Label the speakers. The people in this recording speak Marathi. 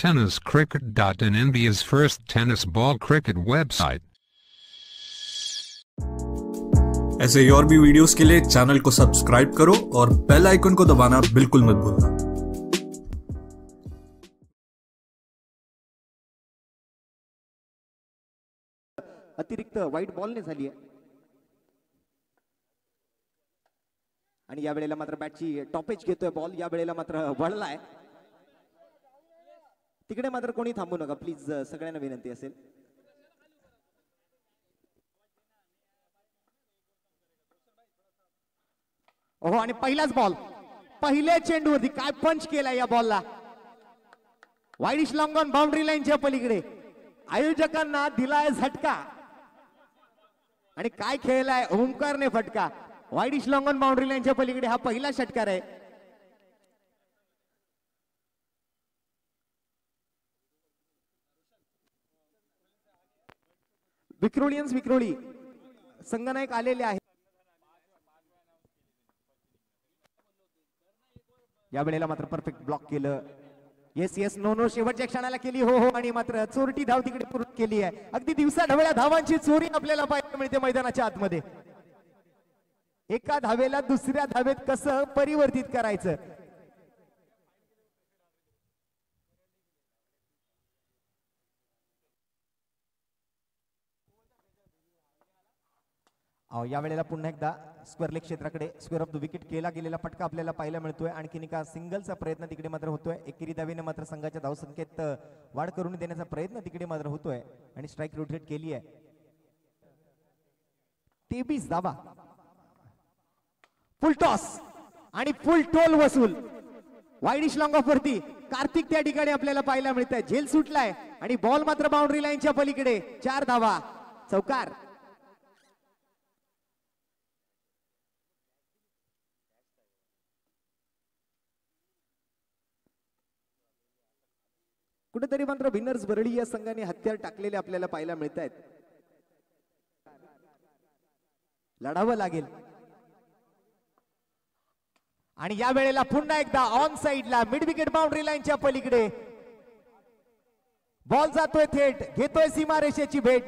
Speaker 1: tenniscricket.in, India's first tennis ball cricket website.
Speaker 2: ऐसे और भी वीडियोस के लिए चैनल को सब्सक्राइब करो और बेल आइकन को दबाना बिल्कुल मत भूलना।
Speaker 3: अतिरिक्त वाईट बॉलने झाली आहे आणि या वेळेला मात्र बॅटची टॉपेज घेतोय बॉल, या वेळेला मात्र वळलाय तिकडे, मात्र कोणी थांबू नका प्लीज, सगळ्यांना विनंती असेल। ओहो, आणि पहिलाच बॉल, पहिल्या चेंडूवरती काय पंच केलाय या बॉलला, वाईडिश लॉंग ऑन बाउंड्री लाईनच्या पलीकडे, आयोजकांना दिलाय झटका आणि काय खेळलाय ओमकारने फटका, वाईडिश लॉंग ऑन बाउंड्री लाईनच्या पलीकडे हा पहिला षटकार आहे। विक्रोळियन्स विक्रोळी संगनायक आलेले आहेत, या वेळेला मात्र परफेक्ट ब्लॉक केलं, येस येस नो नो शेवटच्या क्षणाला केली, हो हो, आणि मात्र चोरटी धाव तिकडे पूर्ण केली आहे। अगदी दिवसा ढवळ्या धावांची चोरी आपल्याला पाहायला मिळते मैदानाच्या आतमध्ये, एका धावेला दुसऱ्या धावेत कसं परिवर्तित करायचं। या वेळेला पुन्हा एकदा स्क्वेअर लेग क्षेत्राकडे स्क्वेअर ऑफ द विकेट केला गेलेला फटका आपल्याला पाहायला मिळतोय, आणखीन एका सिंगलचा प्रयत्न तिकडे मात्र होतोय, एकेरी धावेने मात्र संघाच्या धावसंख्येत वाढ करून देण्याचा प्रयत्न तिकडे मात्र होतोय आणि स्ट्राईक रोटेट केली आहे। 23 धावा, फुल टॉस आणि फुल टोल वसूल, वाईडिश लॉंग ऑफ वरती कार्तिक त्या ठिकाणी आपल्याला पाहायला मिळत आहे, झेल सुटलाय आणि बॉल मात्र बाउंड्री लाईनच्या पलीकडे, 4 धावा, चौकार। कुठेतरी मात्र विनर्स वरळी या संघाने हत्यार टाकलेले आपल्याला पाहायला मिळत आहेत, लढावं लागेल। आणि या वेळेला पुन्हा एकदा ऑन साइडला मिड विकेट बाउंड्री लाईनच्या पलीकडे बॉल जातोय थेट, घेतोय सीमारेषेची भेट,